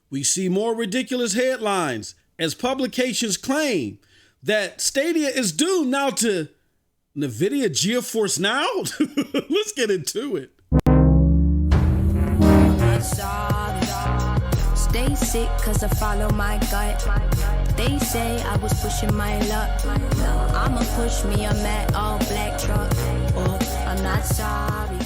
we see more ridiculous headlines as publications claim that Stadia is doomed now to NVIDIA GeForce Now. Let's get into it. Stay sick cause I follow my gut. They say I was pushing my luck. I'ma push me a matte all black truck. Or I'm not sorry.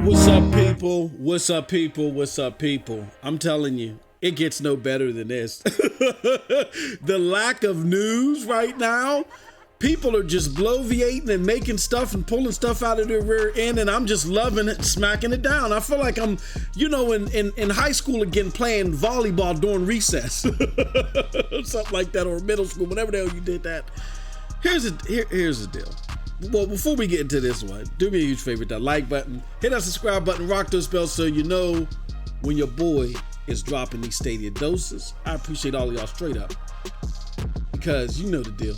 What's up, people? What's up, people? What's up, people? I'm telling you, it gets no better than this. The lack of news right now. People are just bloviating and making stuff and pulling stuff out of their rear end, and I'm just loving it, smacking it down. I feel like I'm, in high school again, playing volleyball during recess. Something like that, or middle school, whenever the hell you did that. Here's the deal. Well, before we get into this one, do me a huge favor, that like button, hit that subscribe button, rock those bells so you know when your boy is dropping these Stadia doses. I appreciate all of y'all straight up, because you know the deal.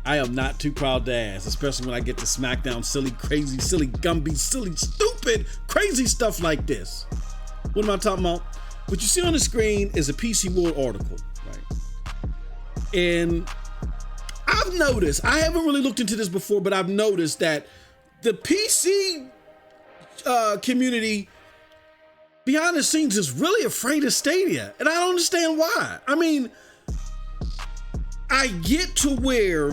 I am not too proud to ask, especially when I get to smack down silly, crazy, silly, Gumby, silly, stupid, crazy stuff like this. What am I talking about? What you see on the screen is a PC World article, right? And I've noticed, I haven't really looked into this before, but I've noticed that the PC community behind the scenes is really afraid of Stadia, and I don't understand why. I mean, I get to where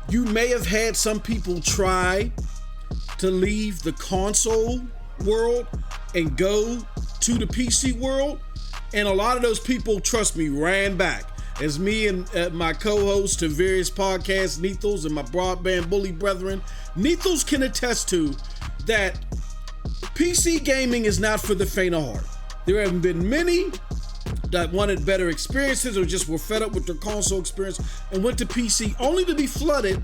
you may have had some people try to leave the console world and go to the PC world, and a lot of those people, trust me, ran back. As me and my co-hosts to various podcasts, Nethos and my broadband bully brethren, Nethos can attest to that PC gaming is not for the faint of heart. There have been many that wanted better experiences or just were fed up with their console experience and went to PC only to be flooded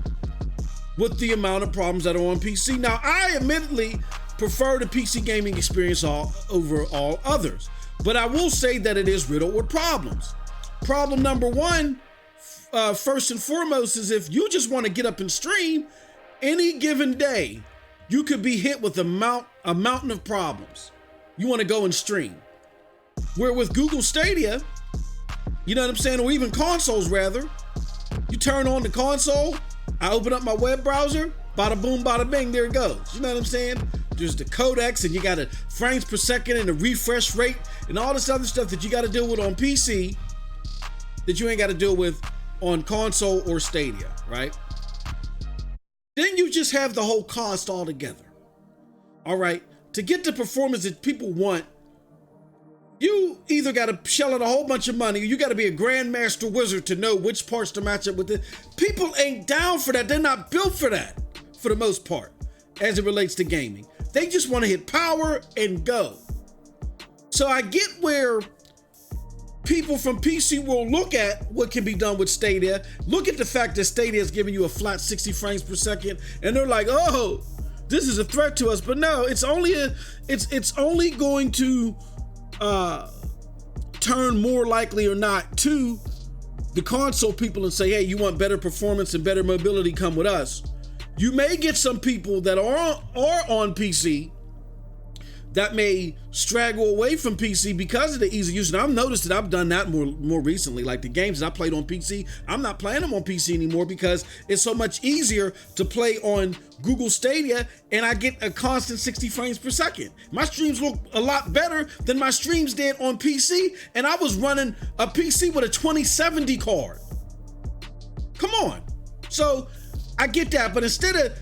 with the amount of problems that are on PC. Now, I admittedly prefer the PC gaming experience over all others, but I will say that it is riddled with problems. Problem number one, first and foremost, is if you just want to get up and stream, any given day, you could be hit with a mountain of problems. You want to go and stream. Where with Google Stadia, you know what I'm saying, or even consoles rather, you turn on the console, I open up my web browser, bada boom, bada bing, there it goes. You know what I'm saying? There's the codecs, and you got a frames per second and the refresh rate and all this other stuff that you got to deal with on PC that you ain't got to deal with on console or Stadia, right? Then you just have the whole cost all together. All right, to get the performance that people want, you either got to shell out a whole bunch of money, or you got to be a grandmaster wizard to know which parts to match up with it. People ain't down for that. They're not built for that, for the most part, as it relates to gaming. They just want to hit power and go. So I get where people from PC will look at what can be done with Stadia, look at the fact that Stadia is giving you a flat 60 frames per second, and they're like, oh, this is a threat to us. But no, it's only going to turn more likely or not to the console people and say, hey, you want better performance and better mobility, come with us. You may get some people that are on PC that may straggle away from PC because of the easy use. And I've noticed that I've done that more recently. Like the games that I played on PC, I'm not playing them on PC anymore because it's so much easier to play on Google Stadia, and I get a constant 60 frames per second. My streams look a lot better than my streams did on PC, and I was running a PC with a 2070 card. Come on. So I get that, but instead of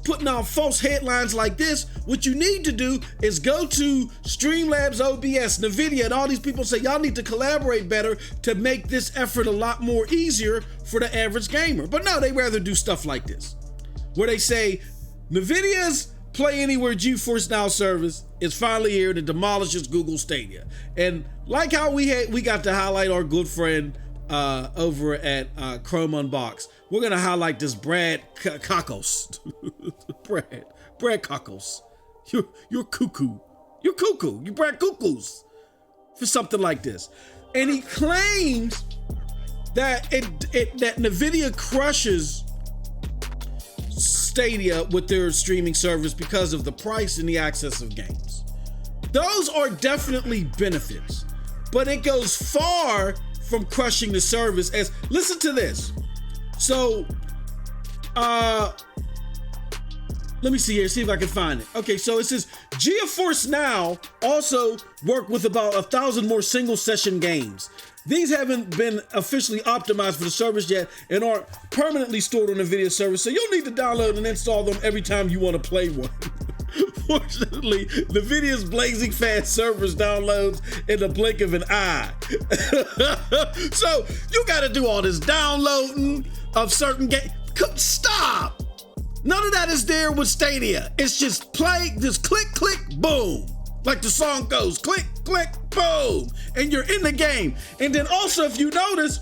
putting out false headlines like this, what you need to do is go to Streamlabs, OBS, NVIDIA, and all these people say y'all need to collaborate better to make this effort a lot more easier for the average gamer. But no, they rather do stuff like this, where they say NVIDIA's Play Anywhere GeForce Now service is finally here to demolishes Google Stadia. And like how we got to highlight our good friend over at Chrome Unbox, we're gonna highlight this Brad Cockles. Brad Cockles. You're cuckoo. You're cuckoo. You Brad Cuckoos for something like this. And he claims that that NVIDIA crushes Stadia with their streaming service because of the price and the access of games. Those are definitely benefits, but it goes far from crushing the service. As listen to this. So, let me see here, see if I can find it. Okay, so it says GeForce Now also work with about 1,000 more single session games. These haven't been officially optimized for the service yet and aren't permanently stored on the NVIDIA service, so you'll need to download and install them every time you want to play one. Fortunately, NVIDIA's blazing fast servers downloads in the blink of an eye. So you got to do all this downloading of certain games. Stop! None of that is there with Stadia. It's just play, just click, click, boom. Like the song goes, click, click, boom. And you're in the game. And then also, if you notice,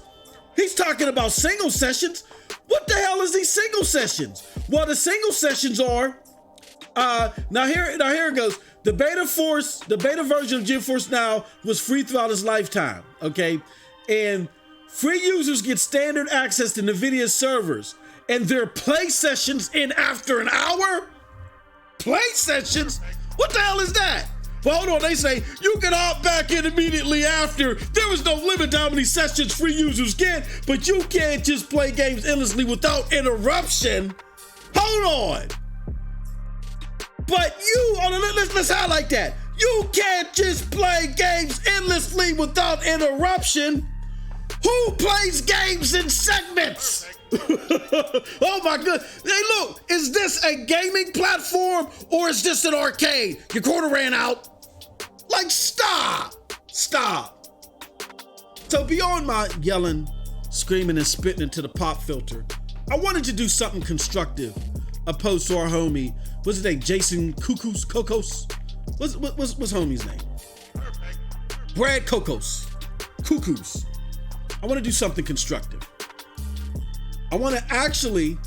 he's talking about single sessions. What the hell is these single sessions? Well, the single sessions are, now here it goes. The beta version of GeForce Now was free throughout its lifetime, okay? And free users get standard access to NVIDIA servers. And their play sessions in after an hour? Play sessions? What the hell is that? Well, hold on, they say you can opt back in immediately after. There is no limit to how many sessions free users get, but you can't just play games endlessly without interruption. Hold on. But let's highlight that. You can't just play games endlessly without interruption. Who plays games in segments? Oh my God. Hey, look, is this a gaming platform or is this an arcade? Your quarter ran out. Like, stop. So beyond my yelling, screaming, and spitting into the pop filter, I wanted to do something constructive opposed to our homie, what's his name? Jason Kokos? What's homie's name? Brad Kokos. Cuckoos. I want to do something constructive. I want to actually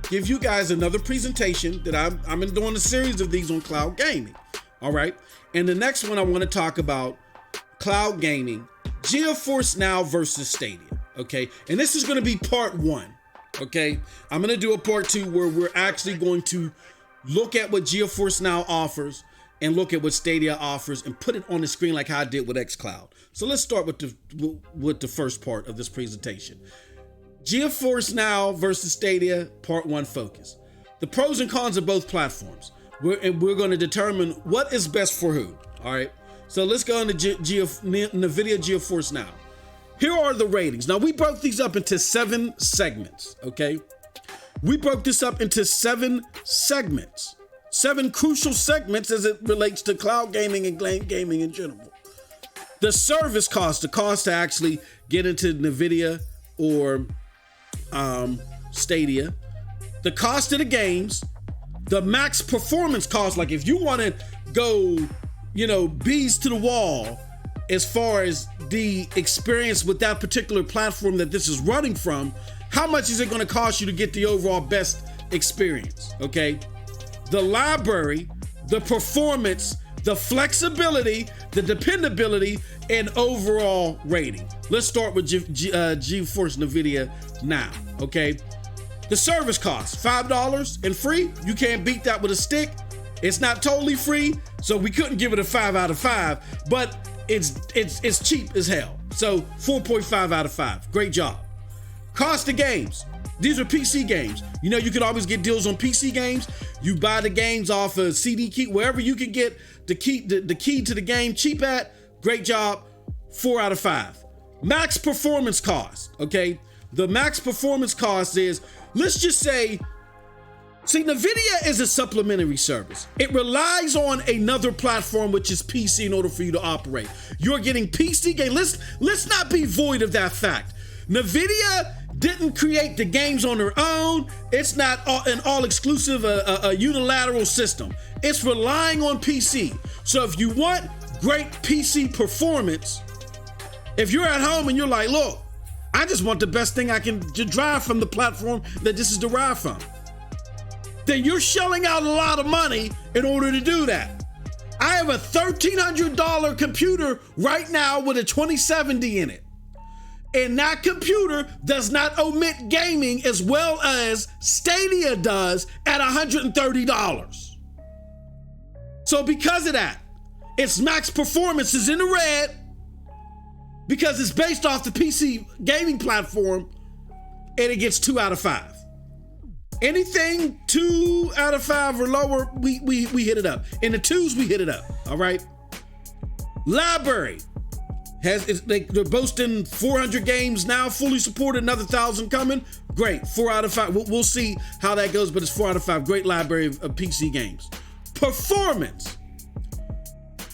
give you guys another presentation that I'm doing a series of these on cloud gaming. All right. And the next one I want to talk about cloud gaming, GeForce Now versus Stadia. Okay. And this is going to be part 1. Okay. I'm going to do a part 2 where we're actually going to look at what GeForce Now offers and look at what Stadia offers and put it on the screen like how I did with Xcloud. So let's start with the first part of this presentation. GeForce Now versus Stadia, part 1 focus. The pros and cons of both platforms. We're going to determine what is best for who. All right. So let's go into NVIDIA GeForce Now. Here are the ratings. Now we broke these up into 7 segments. Okay. We broke this up into 7 segments, 7 crucial segments as it relates to cloud gaming and gaming in general. The service cost, the cost to actually get into NVIDIA or Stadia, the cost of the games, the max performance cost, like if you want to go, bees to the wall as far as the experience with that particular platform that this is running from, how much is it going to cost you to get the overall best experience? Okay. The library, the performance, the flexibility, the dependability, and overall rating. Let's start with GeForce NVIDIA Now, okay? The service cost, $5 and free. You can't beat that with a stick. It's not totally free, so we couldn't give it a 5 out of 5, but it's cheap as hell. So 4.5 out of 5. Great job. Cost of games. These are PC games. You can always get deals on PC games. You buy the games off a CD key, wherever you can get the key to the game cheap at. Great job. 4 out of 5. Max performance cost. Okay. The max performance cost is, let's just say, NVIDIA is a supplementary service. It relies on another platform, which is PC, in order for you to operate. You're getting PC games. Let's not be void of that fact. NVIDIA didn't create the games on their own. It's not an all-exclusive, a unilateral system. It's relying on PC. So if you want great PC performance, if you're at home and you're like, look, I just want the best thing I can derive from the platform that this is derived from, then you're shelling out a lot of money in order to do that. I have a $1,300 computer right now with a 2070 in it. And that computer does not omit gaming as well as Stadia does at $130. So because of that, Its max performance is in the red because it's based off the PC gaming platform, and it gets 2 out of 5. Anything 2 out of 5 or lower, we hit it up. In the 2s, we hit it up. All right. Library they're boasting 400 games now, fully supported, another 1,000 coming. Great, 4 out of 5. We'll see how that goes, but it's 4 out of 5. Great library of PC games. Performance.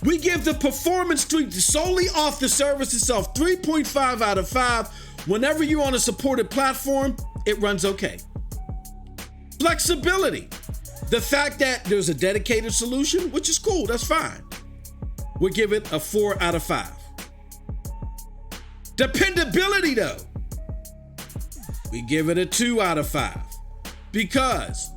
We give the performance tweak solely off the service itself, 3.5 out of 5. Whenever you're on a supported platform, it runs okay. Flexibility. The fact that there's a dedicated solution, which is cool, that's fine. We'll give it a 4 out of 5. Dependability, though, we give it a 2 out of 5 because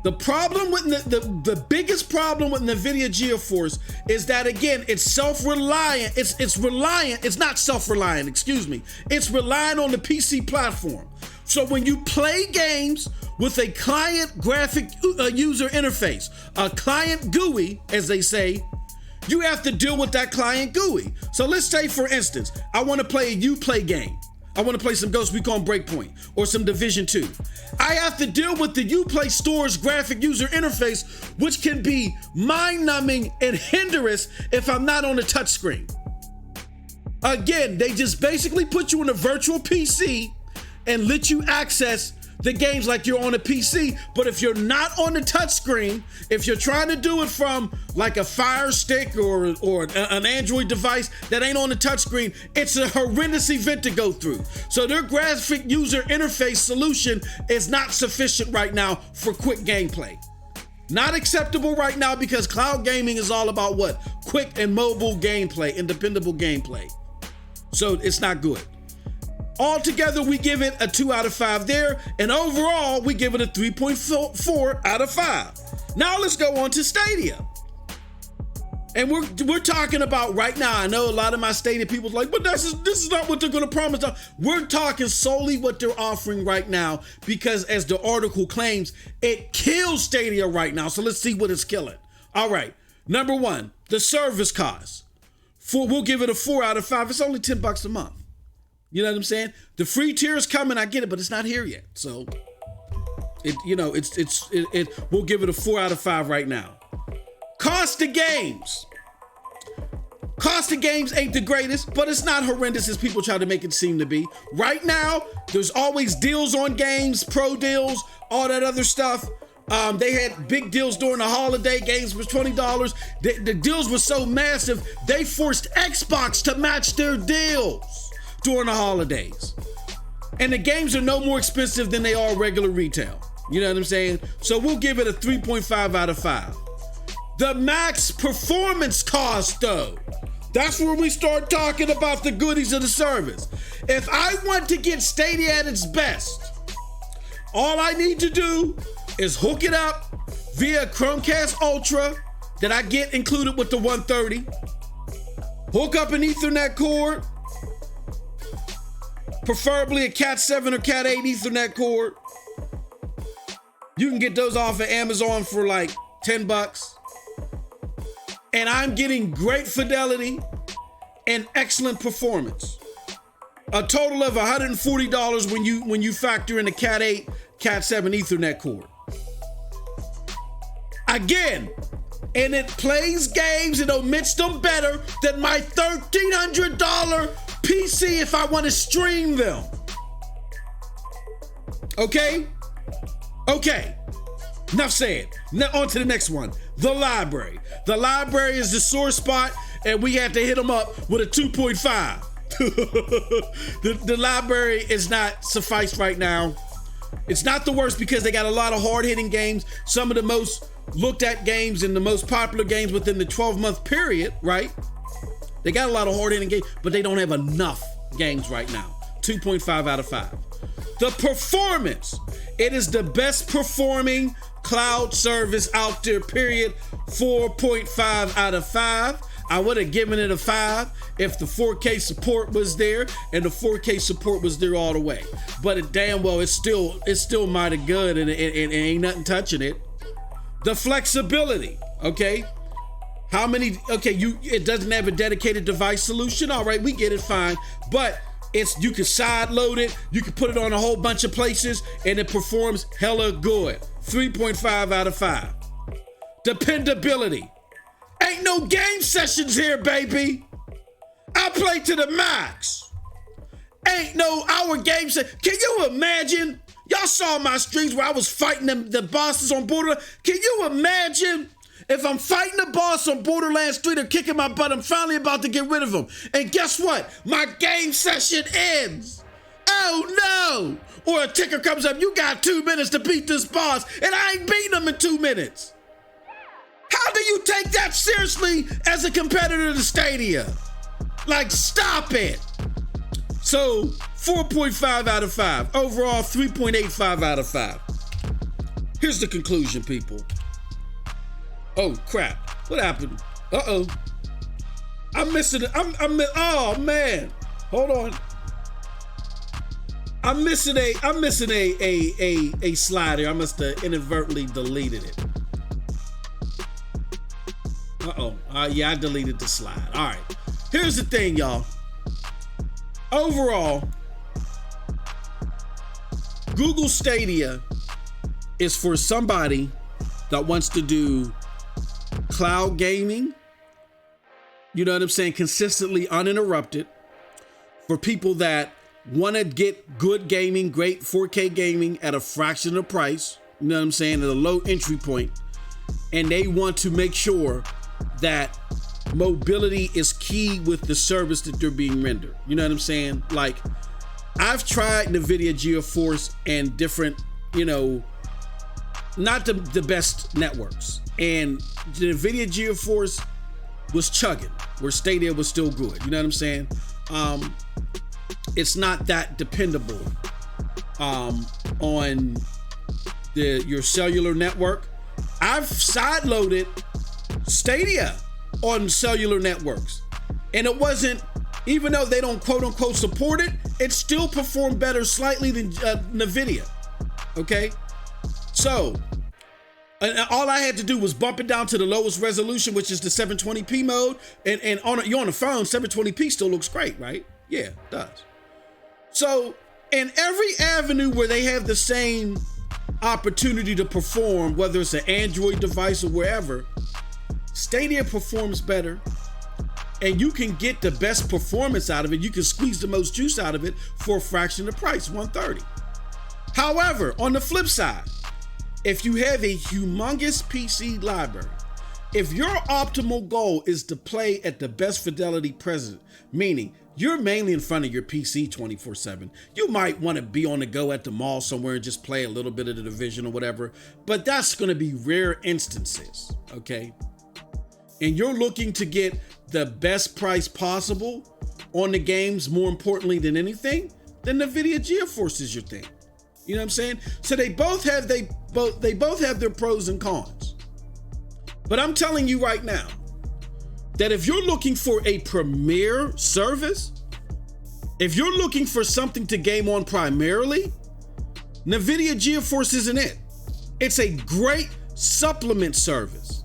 the problem with the biggest problem with NVIDIA GeForce is that, again, it's self-reliant. It's reliant. It's not self-reliant, excuse me. It's reliant on the PC platform. So when you play games with a client graphic user interface, a client GUI, as they say, you have to deal with that client GUI. So let's say, for instance, I want to play a Uplay game. I want to play some Ghost Recon Breakpoint or some Division 2. I have to deal with the Uplay Store's graphic user interface, which can be mind-numbing and hinderous if I'm not on the touchscreen. Again, they just basically put you in a virtual PC and let you access the games like you're on a PC, but if you're not on the touchscreen, if you're trying to do it from like a Fire Stick or an Android device that ain't on the touchscreen, it's a horrendous event to go through. So their graphic user interface solution is not sufficient right now for quick gameplay. Not acceptable right now because cloud gaming is all about what? Quick and mobile gameplay and dependable gameplay. So it's not good. Altogether, we give it a 2 out of 5 there, and overall, we give it a 3.4 out of 5. Now let's go on to Stadia. And we're talking about right now, I know a lot of my Stadia people are like, but this is not what they're going to promise. We're talking solely what they're offering right now because, as the article claims, it kills Stadia right now. So let's see what it's killing. All right, number 1, the service cost. We'll give it a 4 out of 5. It's only $10 a month. You know what I'm saying? The free tier is coming, I get it, but it's not here yet. So, we'll give it a 4 out of 5 right now. Cost of games. Cost of games ain't the greatest, but it's not horrendous as people try to make it seem to be. Right now, there's always deals on games, pro deals, all that other stuff. They had big deals during the holiday. Games was $20. The deals were so massive, they forced Xbox to match their deals during the holidays. And the games are no more expensive than they are regular retail. You know what I'm saying? So we'll give it a 3.5 out of 5. The max performance cost, though, that's where we start talking about the goodies of the service. If I want to get Stadia at its best, all I need to do is hook it up via Chromecast Ultra that I get included with the 130, hook up an Ethernet cord, preferably a Cat 7 or Cat 8 Ethernet cord. You can get those off of Amazon for like $10. And I'm getting great fidelity and excellent performance. A total of $140 when you factor in the Cat 8, Cat 7 Ethernet cord. Again, and it plays games and omits them better than my $1,300 PC if I want to stream them. Okay? Okay. Enough said. Now on to the next one. The library. The library is the sore spot, and we had to hit them up with a 2.5. The library is not sufficed right now. It's not the worst because they got a lot of hard-hitting games, some of the most looked at games and the most popular games within the 12-month period, right? They got a lot of hard-hitting games, but they don't have enough games right now. 2.5 out of 5. The performance. It is the best performing cloud service out there, period. 4.5 out of 5. I would have given it a 5 if the 4K support was there, and the 4K support was there all the way. But it's still mighty good, and it ain't nothing touching it. The flexibility, okay? How many, okay, it doesn't have a dedicated device solution. All right, we get it, fine. But you can side load it, you can put it on a whole bunch of places, and it performs hella good. 3.5 out of 5. Dependability. Ain't no game sessions here, baby. I play to the max. Ain't no hour game session. Can you imagine? Y'all saw my streams where I was fighting the bosses on Borderlands. Can you imagine if I'm fighting the boss on Borderlands 3, they're kicking my butt, I'm finally about to get rid of him. And guess what? My game session ends. Oh no! Or a ticker comes up, you got 2 minutes to beat this boss, and I ain't beating him in 2 minutes. How do you take that seriously as a competitor to Stadia? Like, stop it. So, 4.5 out of 5. Overall, 3.85 out of 5. Here's the conclusion, people. Oh, crap. What happened? Uh-oh. I'm missing it. Oh, man. Hold on. I'm missing a slider. I must have inadvertently deleted it. Uh-oh. Yeah, I deleted the slide. All right. Here's the thing, y'all. Overall, Google Stadia is for somebody that wants to do cloud gaming, you know what I'm saying, consistently uninterrupted, for people that want to get good gaming, great 4K gaming at a fraction of the price, you know what I'm saying, at a low entry point, and they want to make sure that mobility is key with the service that they're being rendered. You know what I'm saying? Like, I've tried NVIDIA GeForce and different, you know, not the best networks. And the NVIDIA GeForce was chugging, where Stadia was still good. You know what I'm saying? It's not that dependable on your cellular network. I've sideloaded Stadia on cellular networks, and it wasn't, even though they don't quote unquote support it, it still performed better slightly than NVIDIA. Okay, so and all I had to do was bump it down to the lowest resolution, which is the 720p mode, and you're on the phone, 720p still looks great, right? Yeah, it does. So in every avenue where they have the same opportunity to perform, whether it's an Android device or wherever, Stadia performs better, and you can get the best performance out of it. You can squeeze the most juice out of it for a fraction of the price, $130. However, on the flip side, if you have a humongous PC library, if your optimal goal is to play at the best fidelity present, meaning you're mainly in front of your PC 24/7, you might want to be on the go at the mall somewhere and just play a little bit of the Division or whatever, but that's going to be rare instances, okay? And you're looking to get the best price possible on the games, more importantly than anything, then NVIDIA GeForce is your thing. You know what I'm saying? So they both have their pros and cons. But I'm telling you right now that if you're looking for a premier service, if you're looking for something to game on primarily, NVIDIA GeForce isn't it. It's a great supplement service.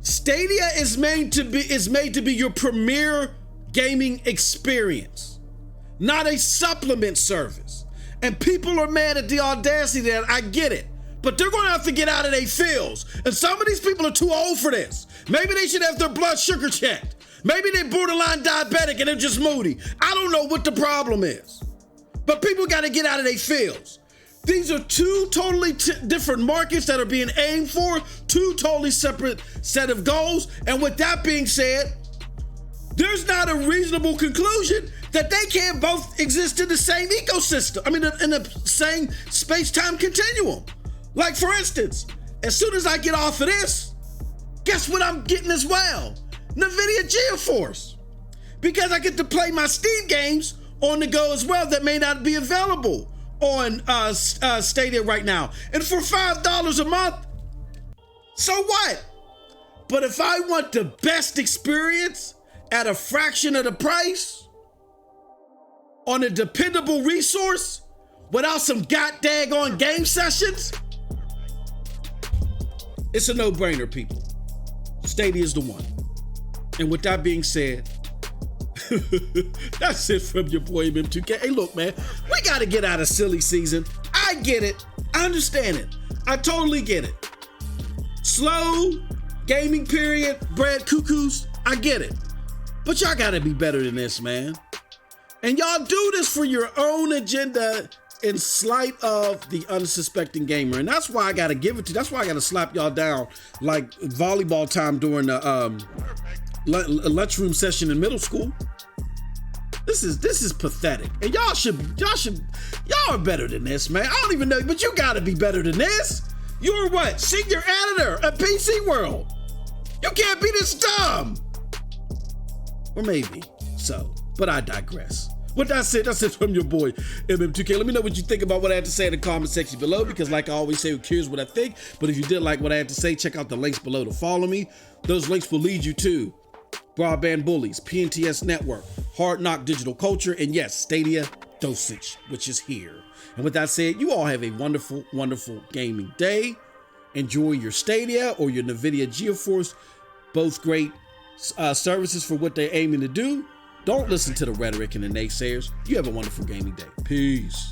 Stadia is made to be your premier gaming experience, not a supplement service. And people are mad at the audacity of that. I get it, but they're going to have to get out of their fields. And some of these people are too old for this. Maybe they should have their blood sugar checked. Maybe they're borderline diabetic and they're just moody. I don't know what the problem is, but people got to get out of their fields. These are two totally different markets that are being aimed for, two totally separate set of goals. And with that being said, there's not a reasonable conclusion that they can't both exist in the same ecosystem. I mean, in the same space-time continuum. Like, for instance, as soon as I get off of this, guess what I'm getting as well? NVIDIA GeForce. Because I get to play my Steam games on the go as well that may not be available on Stadia right now. And for $5 a month, so what? But if I want the best experience at a fraction of the price on a dependable resource without some god-daggone game sessions, it's a no-brainer, people. Stadia is the one. And with that being said, that's it from your boy MM2K. Hey, look, man, we got to get out of silly season. I get it. I understand it. I totally get it. Slow gaming period, bread cuckoos. I get it. But y'all got to be better than this, man. And y'all do this for your own agenda in slight of the unsuspecting gamer. And that's why I got to give it to you. That's why I got to slap y'all down like volleyball time during the lunchroom session in middle school. This is pathetic. And y'all are better than this, man. I don't even know, but you gotta be better than this. You're what? Senior editor at PC World. You can't be this dumb. Or maybe so, but I digress. With that said, that's it from your boy, MM2K. Let me know what you think about what I had to say in the comment section below, because like I always say, who cares what I think? But if you did like what I had to say, check out the links below to follow me. Those links will lead you to Broadband Bullies, PNTS Network, Hard Knock Digital Culture, and yes, Stadia Dosage, which is here. And with that said, you all have a wonderful, wonderful gaming day. Enjoy your Stadia or your NVIDIA GeForce, both great services for what they're aiming to do. Don't listen to the rhetoric and the naysayers. You have a wonderful gaming day. Peace.